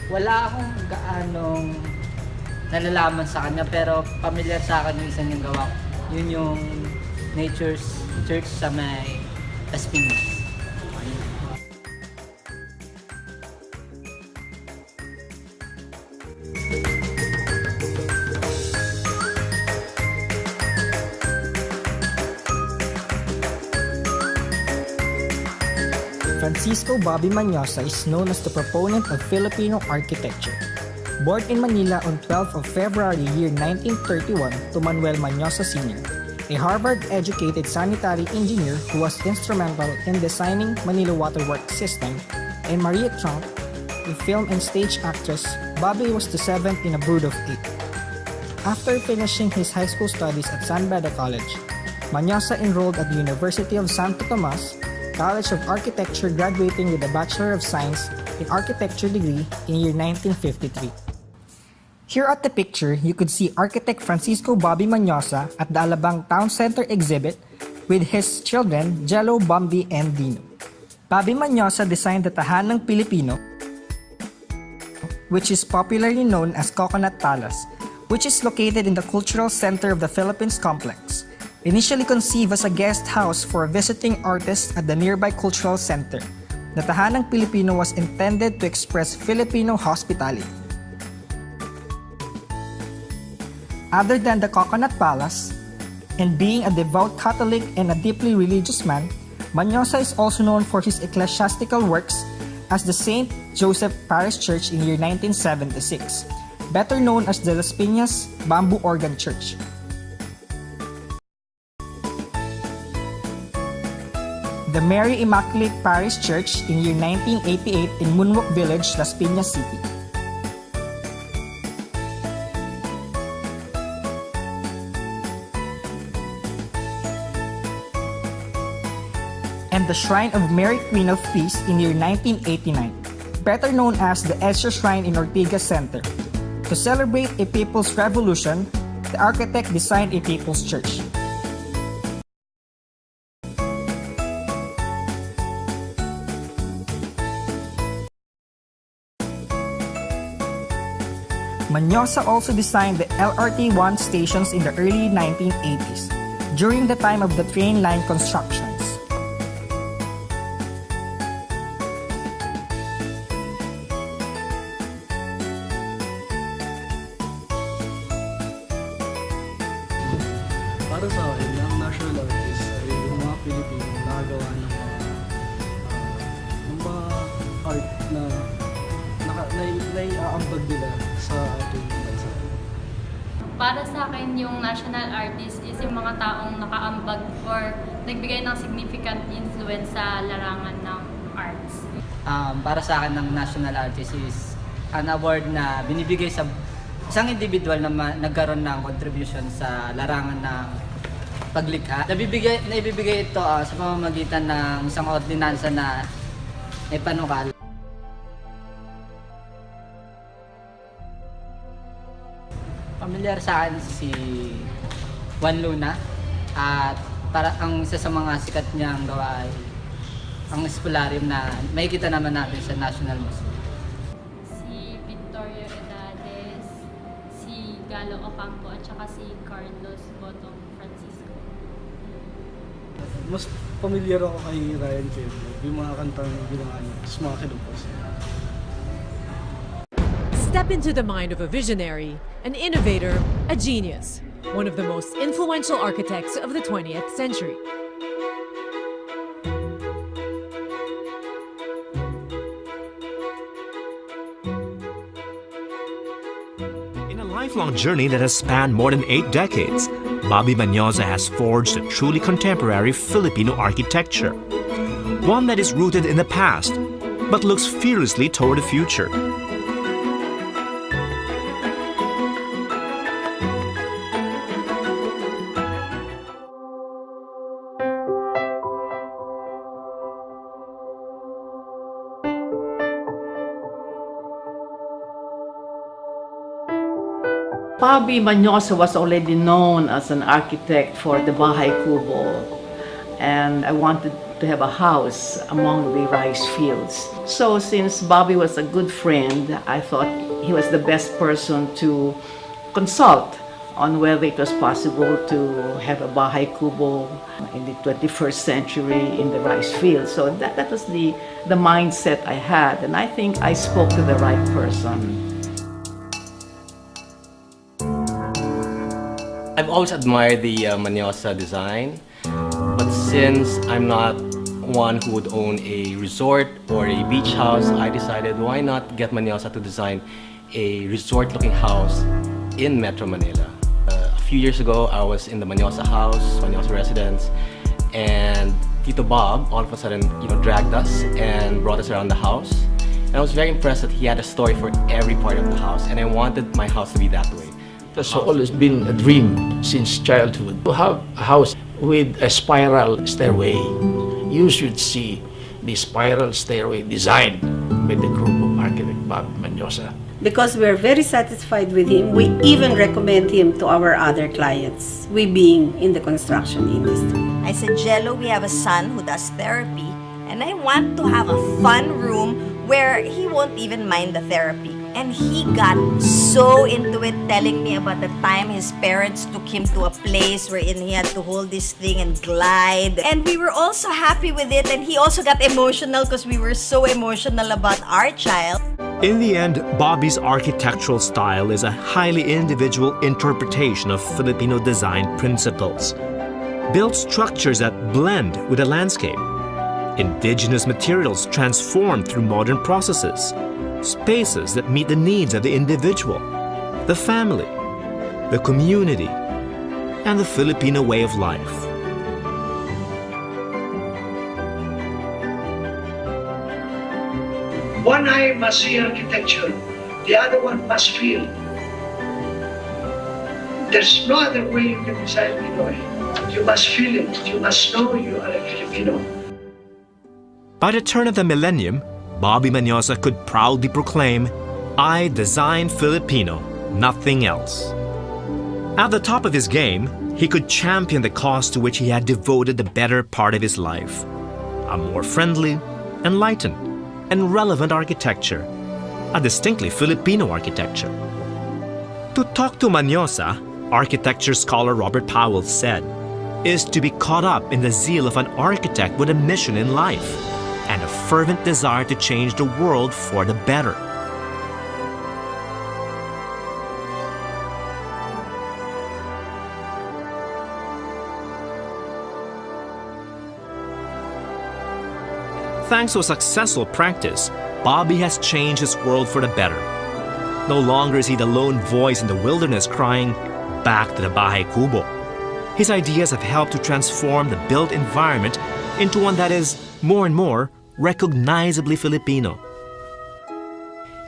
Wala akong gaanong nalalaman sa kanya pero familiar sa akin yung isa niyang gawa. Yun yung Nature's Church sa may Las Piñas. Francisco Bobby Manosa is known as the proponent of Filipino architecture. Born in Manila on 12th of February year 1931 to Manuel Manosa Sr., a Harvard-educated sanitary engineer who was instrumental in designing Manila Waterworks System, and Maria Trump, a film and stage actress, Bobby was the seventh in a brood of 8. After finishing his high school studies at San Beda College, Manosa enrolled at the University of Santo Tomas College of Architecture, graduating with a Bachelor of Science in Architecture degree in year 1953. Here at the picture, you could see architect Francisco Bobby Manosa at the Alabang Town Center exhibit with his children, Jello, Bambi, and Dino. Bobby Manosa designed the Tahanang Pilipino, which is popularly known as Coconut Palace, which is located in the Cultural Center of the Philippines Complex. Initially conceived as a guest house for visiting artists at the nearby cultural center, the Tahanang Pilipino was intended to express Filipino hospitality. Other than the Coconut Palace, and being a devout Catholic and a deeply religious man, Manosa is also known for his ecclesiastical works as the St. Joseph Parish Church in year 1976, better known as the Las Piñas Bamboo Organ Church. The Mary Immaculate Parish Church in year 1988 in Munwok Village, Las Piñas City. And the Shrine of Mary Queen of Peace in year 1989, better known as the Ezra Shrine in Ortigas Center. To celebrate a People's Revolution, the architect designed a People's Church. Manosa also designed the LRT-1 stations in the early 1980s, during the time of the train line constructions. Para sa akin, ang national artist ay yung mga Pilipino nakagawa ng mga art na naiaambag nila sa ating bansa. Para sa akin, yung national artist is yung mga taong nakaambag or nagbigay ng significant influence sa larangan ng arts. Para sa akin, ng national artist is an award na binibigay sa isang individual na nagkaroon ng contribution sa larangan ng paglikha. Naibibigay ito sa pamamagitan ng isang ordinansa na panukal. Familiar sa akin si Juan Luna at para ang isa sa mga sikat niyang gawa ay ang espolarium na makikita naman natin sa National Museum. Si Victoria Edades, si Galo Ocampo at saka si Carlos Botong Francisco. Mas familiar ako kay Ryan Kevin, yung mga kantang ginawa niya, tapos mga kinumpos. Step into the mind of a visionary, an innovator, a genius, one of the most influential architects of the 20th century. In a lifelong journey that has spanned more than 8 decades, Bobby Manosa has forged a truly contemporary Filipino architecture. One that is rooted in the past, but looks fearlessly toward the future. Bobby Manosa was already known as an architect for the Bahay Kubo, and I wanted to have a house among the rice fields. So since Bobby was a good friend, I thought he was the best person to consult on whether it was possible to have a bahay kubo in the 21st century in the rice field. So that was the mindset I had, and I think I spoke to the right person. I've always admired the Manosa design, but since I'm not one who would own a resort or a beach house, I decided why not get Manosa to design a resort-looking house in Metro Manila. A few years ago, I was in the Manosa house, Manosa residence, and Tito Bob all of a sudden, dragged us and brought us around the house. And I was very impressed that he had a story for every part of the house, and I wanted my house to be that way. That's always been a dream since childhood. To have a house with a spiral stairway, you should see the spiral stairway designed by the group of architect Bobby Manosa. Because we're very satisfied with him, we even recommend him to our other clients, we being in the construction industry. I said, Jello, we have a son who does therapy, and I want to have a fun room where he won't even mind the therapy. And he got so into it, telling me about the time his parents took him to a place wherein he had to hold this thing and glide. And we were also happy with it, and he also got emotional because we were so emotional about our child. In the end, Bobby's architectural style is a highly individual interpretation of Filipino design principles. Built structures that blend with the landscape. Indigenous materials transformed through modern processes. Spaces that meet the needs of the individual, the family, the community, and the Filipino way of life. One eye must see architecture, the other one must feel. There's no other way you can design Pinoy. You must feel it, you must know you are a Filipino. By the turn of the millennium, Bobby Manosa could proudly proclaim, "I design Filipino, nothing else." At the top of his game, he could champion the cause to which he had devoted the better part of his life. A more friendly, enlightened, and relevant architecture. A distinctly Filipino architecture. To talk to Manosa, architecture scholar Robert Powell said, is to be caught up in the zeal of an architect with a mission in life and a fervent desire to change the world for the better. Thanks to a successful practice, Bobby has changed his world for the better. No longer is he the lone voice in the wilderness crying, "Back to the Bahay Kubo." His ideas have helped to transform the built environment into one that is, more and more, recognizably Filipino.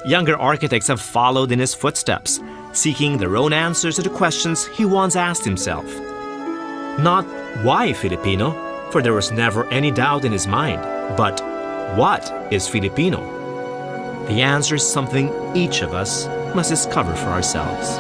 Younger architects have followed in his footsteps, seeking their own answers to the questions he once asked himself. Not why Filipino, for there was never any doubt in his mind, but what is Filipino? The answer is something each of us must discover for ourselves.